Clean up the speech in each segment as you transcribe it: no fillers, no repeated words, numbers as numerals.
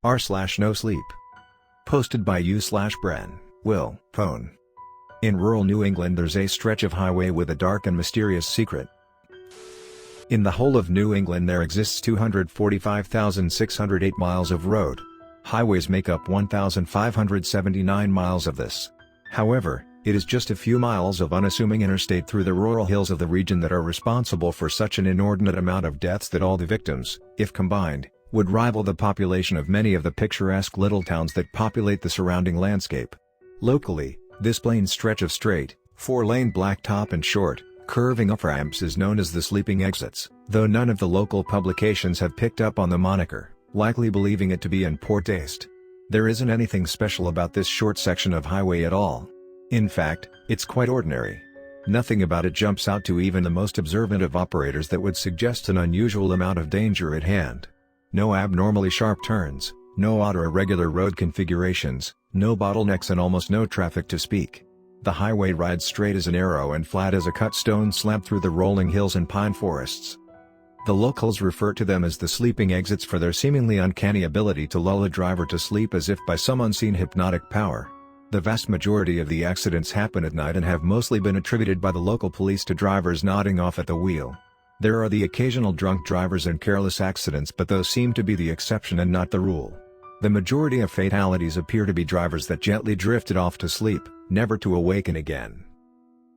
r/Nosleep. Posted by u/BrenWillPohn. In rural New England there's a stretch of highway with a dark and mysterious secret. In the whole of New England there exists 245,608 miles of road. Highways make up 1,579 miles of this. However, it is just a few miles of unassuming interstate through the rural hills of the region that are responsible for such an inordinate amount of deaths that all the victims, if combined, would rival the population of many of the picturesque little towns that populate the surrounding landscape. Locally, this plain stretch of straight, four-lane blacktop and short, curving off-ramps is known as the sleeping exits, though none of the local publications have picked up on the moniker, likely believing it to be in poor taste. There isn't anything special about this short section of highway at all. In fact, it's quite ordinary. Nothing about it jumps out to even the most observant of operators that would suggest an unusual amount of danger at hand. No abnormally sharp turns, no odd or irregular road configurations, no bottlenecks and almost no traffic to speak. The highway rides straight as an arrow and flat as a cut stone slab through the rolling hills and pine forests. The locals refer to them as the sleeping exits for their seemingly uncanny ability to lull a driver to sleep as if by some unseen hypnotic power. The vast majority of the accidents happen at night and have mostly been attributed by the local police to drivers nodding off at the wheel. There are the occasional drunk drivers and careless accidents, but those seem to be the exception and not the rule. The majority of fatalities appear to be drivers that gently drifted off to sleep, never to awaken again.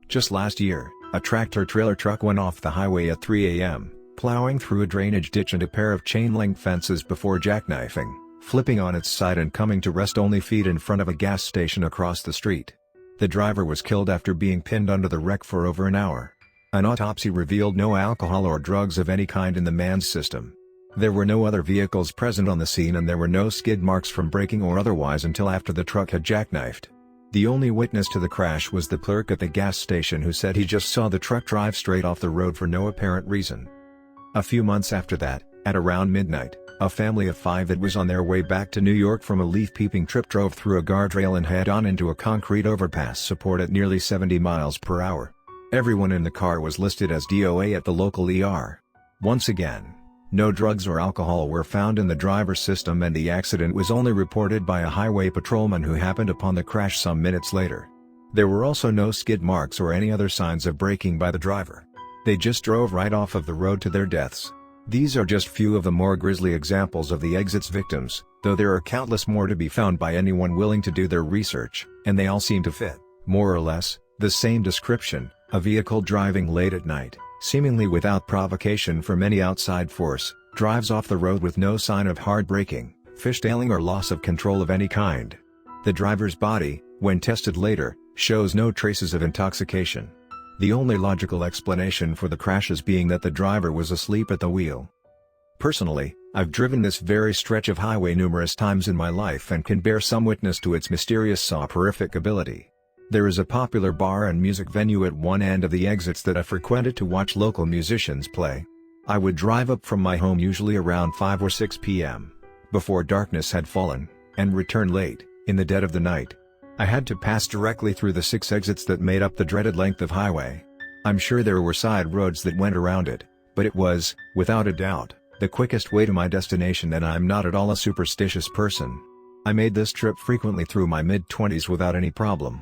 Just last year, a tractor-trailer truck went off the highway at 3 a.m., plowing through a drainage ditch and a pair of chain-link fences before jackknifing, flipping on its side and coming to rest only feet in front of a gas station across the street. The driver was killed after being pinned under the wreck for over an hour. An autopsy revealed no alcohol or drugs of any kind in the man's system. There were no other vehicles present on the scene and there were no skid marks from braking or otherwise until after the truck had jackknifed. The only witness to the crash was the clerk at the gas station who said he just saw the truck drive straight off the road for no apparent reason. A few months after that, at around midnight, a family of 5 that was on their way back to New York from a leaf-peeping trip drove through a guardrail and head-on into a concrete overpass support at nearly 70 miles per hour. Everyone in the car was listed as DOA at the local ER. Once again, no drugs or alcohol were found in the driver's system and the accident was only reported by a highway patrolman who happened upon the crash some minutes later. There were also no skid marks or any other signs of braking by the driver. They just drove right off of the road to their deaths. These are just few of the more grisly examples of the exit's victims, though there are countless more to be found by anyone willing to do their research, and they all seem to fit, more or less, the same description: a vehicle driving late at night, seemingly without provocation from any outside force, drives off the road with no sign of hard braking, fishtailing or loss of control of any kind. The driver's body, when tested later, shows no traces of intoxication. The only logical explanation for the crashes being that the driver was asleep at the wheel. Personally, I've driven this very stretch of highway numerous times in my life and can bear some witness to its mysterious soporific ability. There is a popular bar and music venue at one end of the exits that I frequented to watch local musicians play. I would drive up from my home usually around 5 or 6 p.m., before darkness had fallen, and return late, in the dead of the night. I had to pass directly through the 6 exits that made up the dreaded length of highway. I'm sure there were side roads that went around it, but it was, without a doubt, the quickest way to my destination, and I'm not at all a superstitious person. I made this trip frequently through my mid-20s without any problem.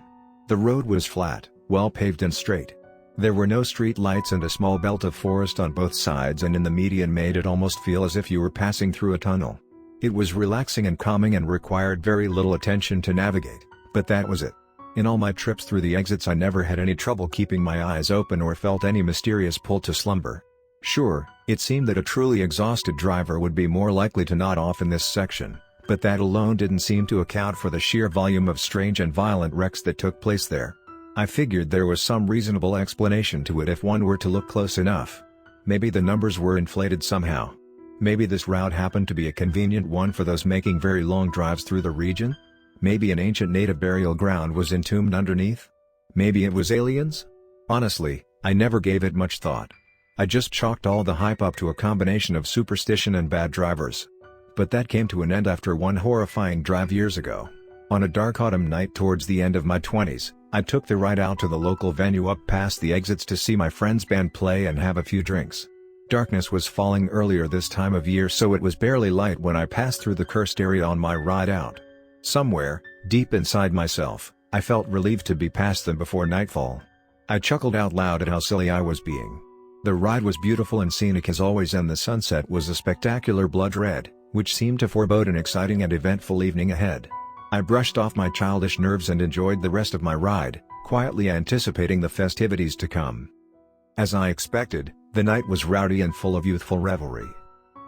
The road was flat, well paved and straight. There were no street lights and a small belt of forest on both sides, and in the median made it almost feel as if you were passing through a tunnel. It was relaxing and calming and required very little attention to navigate. But that was it. In all my trips through the exits I never had any trouble keeping my eyes open or felt any mysterious pull to slumber. Sure, it seemed that a truly exhausted driver would be more likely to nod off in this section, but that alone didn't seem to account for the sheer volume of strange and violent wrecks that took place there. I figured there was some reasonable explanation to it if one were to look close enough. Maybe the numbers were inflated somehow. Maybe this route happened to be a convenient one for those making very long drives through the region? Maybe an ancient native burial ground was entombed underneath? Maybe it was aliens? Honestly, I never gave it much thought. I just chalked all the hype up to a combination of superstition and bad drivers. But that came to an end after one horrifying drive years ago. On a dark autumn night towards the end of my 20s, I took the ride out to the local venue up past the exits to see my friend's band play and have a few drinks. Darkness was falling earlier this time of year, so it was barely light when I passed through the cursed area on my ride out. Somewhere, deep inside myself, I felt relieved to be past them before nightfall. I chuckled out loud at how silly I was being. The ride was beautiful and scenic as always, and the sunset was a spectacular blood red, which seemed to forebode an exciting and eventful evening ahead. I brushed off my childish nerves and enjoyed the rest of my ride, quietly anticipating the festivities to come. As I expected, the night was rowdy and full of youthful revelry.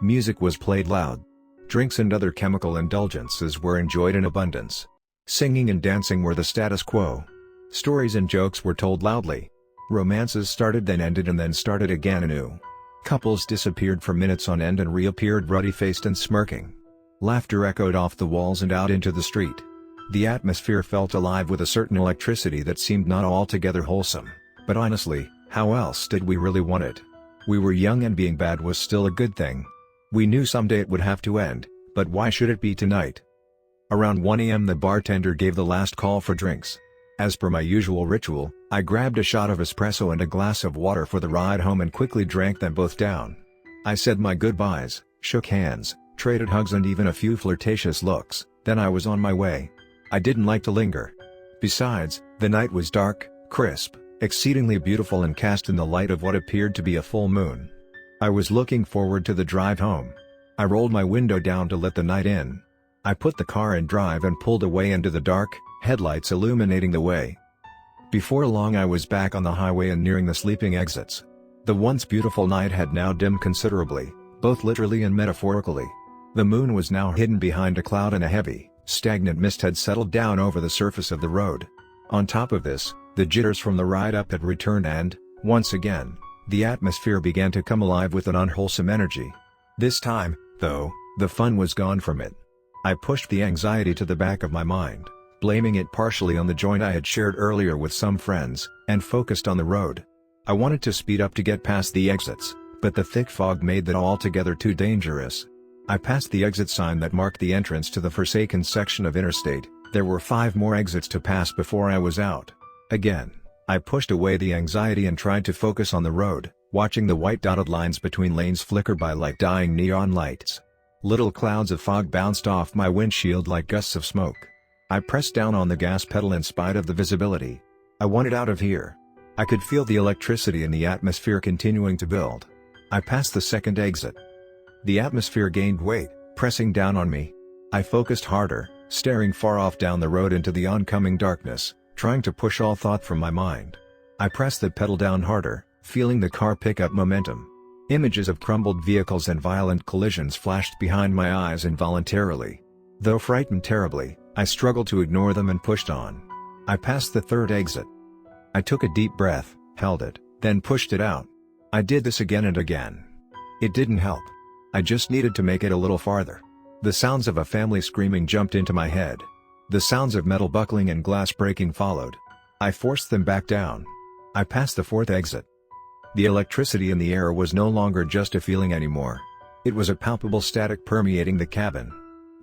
Music was played loud. Drinks and other chemical indulgences were enjoyed in abundance. Singing and dancing were the status quo. Stories and jokes were told loudly. Romances started, then ended, and then started again anew. Couples disappeared for minutes on end and reappeared ruddy-faced and smirking. Laughter echoed off the walls and out into the street. The atmosphere felt alive with a certain electricity that seemed not altogether wholesome, but honestly, how else did we really want it? We were young and being bad was still a good thing. We knew someday it would have to end, but why should it be tonight? Around 1 a.m. the bartender gave the last call for drinks. As per my usual ritual, I grabbed a shot of espresso and a glass of water for the ride home and quickly drank them both down. I said my goodbyes, shook hands, traded hugs and even a few flirtatious looks, then I was on my way. I didn't like to linger. Besides, the night was dark, crisp, exceedingly beautiful and cast in the light of what appeared to be a full moon. I was looking forward to the drive home. I rolled my window down to let the night in. I put the car in drive and pulled away into the dark, headlights illuminating the way. Before long I was back on the highway and nearing the sleeping exits. The once beautiful night had now dimmed considerably, both literally and metaphorically. The moon was now hidden behind a cloud and a heavy, stagnant mist had settled down over the surface of the road. On top of this, the jitters from the ride up had returned and, once again, the atmosphere began to come alive with an unwholesome energy. This time, though, the fun was gone from it. I pushed the anxiety to the back of my mind, blaming it partially on the joint I had shared earlier with some friends, and focused on the road. I wanted to speed up to get past the exits, but the thick fog made that altogether too dangerous. I passed the exit sign that marked the entrance to the forsaken section of interstate. There were 5 more exits to pass before I was out. Again, I pushed away the anxiety and tried to focus on the road, watching the white dotted lines between lanes flicker by like dying neon lights. Little clouds of fog bounced off my windshield like gusts of smoke. I pressed down on the gas pedal in spite of the visibility. I wanted out of here. I could feel the electricity in the atmosphere continuing to build. I passed the second exit. The atmosphere gained weight, pressing down on me. I focused harder, staring far off down the road into the oncoming darkness, trying to push all thought from my mind. I pressed the pedal down harder, feeling the car pick up momentum. Images of crumbled vehicles and violent collisions flashed behind my eyes involuntarily. Though frightened terribly, I struggled to ignore them and pushed on. I passed the third exit. I took a deep breath, held it, then pushed it out. I did this again and again. It didn't help. I just needed to make it a little farther. The sounds of a family screaming jumped into my head. The sounds of metal buckling and glass breaking followed. I forced them back down. I passed the fourth exit. The electricity in the air was no longer just a feeling anymore. It was a palpable static permeating the cabin.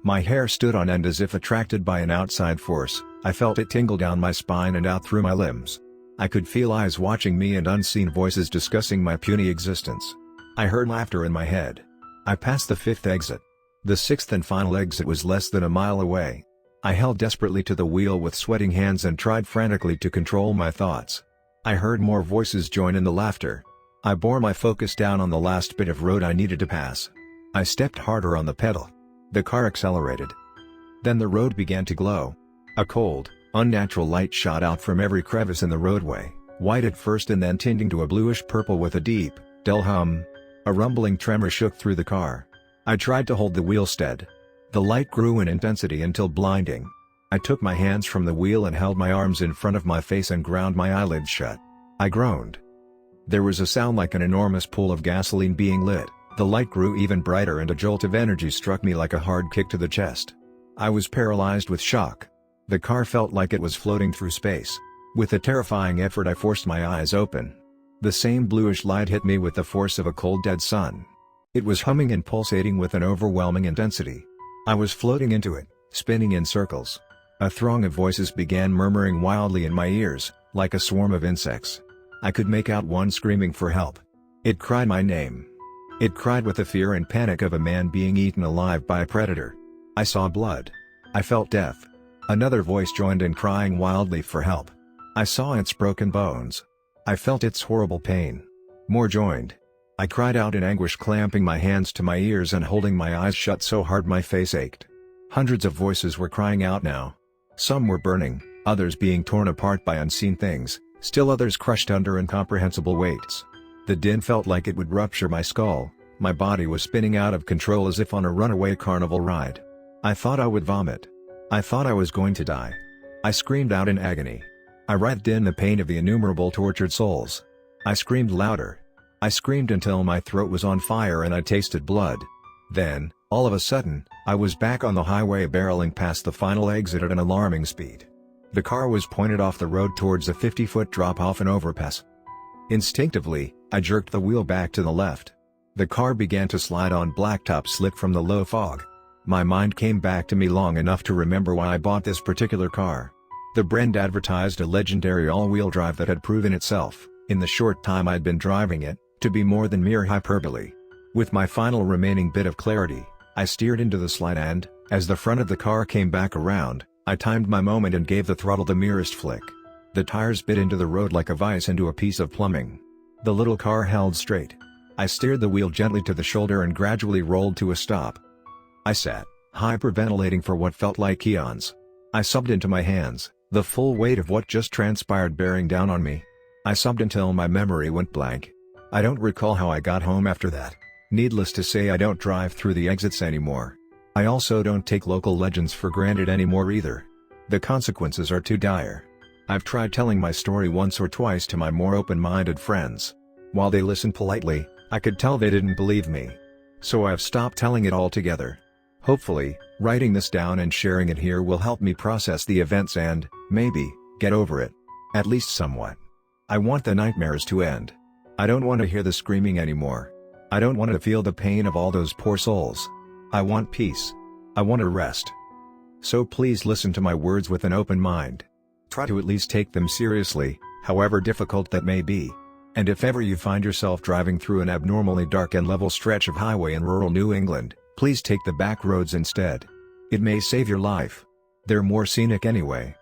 My hair stood on end as if attracted by an outside force. I felt it tingle down my spine and out through my limbs. I could feel eyes watching me and unseen voices discussing my puny existence. I heard laughter in my head. I passed the fifth exit. The sixth and final exit was less than a mile away. I held desperately to the wheel with sweating hands and tried frantically to control my thoughts. I heard more voices join in the laughter. I bore my focus down on the last bit of road I needed to pass. I stepped harder on the pedal. The car accelerated. Then the road began to glow. A cold, unnatural light shot out from every crevice in the roadway, white at first and then tinting to a bluish purple with a deep, dull hum. A rumbling tremor shook through the car. I tried to hold the wheel steady. The light grew in intensity until blinding. I took my hands from the wheel and held my arms in front of my face and ground my eyelids shut. I groaned. There was a sound like an enormous pool of gasoline being lit. The light grew even brighter and a jolt of energy struck me like a hard kick to the chest. I was paralyzed with shock. The car felt like it was floating through space. With a terrifying effort I forced my eyes open. The same bluish light hit me with the force of a cold dead sun. It was humming and pulsating with an overwhelming intensity. I was floating into it, spinning in circles. A throng of voices began murmuring wildly in my ears, like a swarm of insects. I could make out one screaming for help. It cried my name. It cried with the fear and panic of a man being eaten alive by a predator. I saw blood. I felt death. Another voice joined in crying wildly for help. I saw its broken bones. I felt its horrible pain. More joined. I cried out in anguish, clamping my hands to my ears and holding my eyes shut so hard my face ached. Hundreds of voices were crying out now. Some were burning, others being torn apart by unseen things, still others crushed under incomprehensible weights. The din felt like it would rupture my skull. My body was spinning out of control as if on a runaway carnival ride. I thought I would vomit. I thought I was going to die. I screamed out in agony. I writhed in the pain of the innumerable tortured souls. I screamed louder. I screamed until my throat was on fire and I tasted blood. Then, all of a sudden, I was back on the highway, barreling past the final exit at an alarming speed. The car was pointed off the road towards a 50-foot drop off an overpass. Instinctively, I jerked the wheel back to the left. The car began to slide on blacktop slick from the low fog. My mind came back to me long enough to remember why I bought this particular car. The brand advertised a legendary all-wheel drive that had proven itself, in the short time I'd been driving it, to be more than mere hyperbole. With my final remaining bit of clarity, I steered into the slide and, as the front of the car came back around, I timed my moment and gave the throttle the merest flick. The tires bit into the road like a vice into a piece of plumbing. The little car held straight. I steered the wheel gently to the shoulder and gradually rolled to a stop. I sat, hyperventilating for what felt like eons. I subbed into my hands, the full weight of what just transpired bearing down on me. I subbed until my memory went blank. I don't recall how I got home after that. Needless to say, I don't drive through the exits anymore. I also don't take local legends for granted anymore either. The consequences are too dire. I've tried telling my story once or twice to my more open-minded friends. While they listened politely, I could tell they didn't believe me. So I've stopped telling it altogether. Hopefully, writing this down and sharing it here will help me process the events and, maybe, get over it. At least somewhat. I want the nightmares to end. I don't want to hear the screaming anymore. I don't want to feel the pain of all those poor souls. I want peace. I want to rest. So please listen to my words with an open mind. Try to at least take them seriously, however difficult that may be. And if ever you find yourself driving through an abnormally dark and level stretch of highway in rural New England, please take the back roads instead. It may save your life. They're more scenic anyway.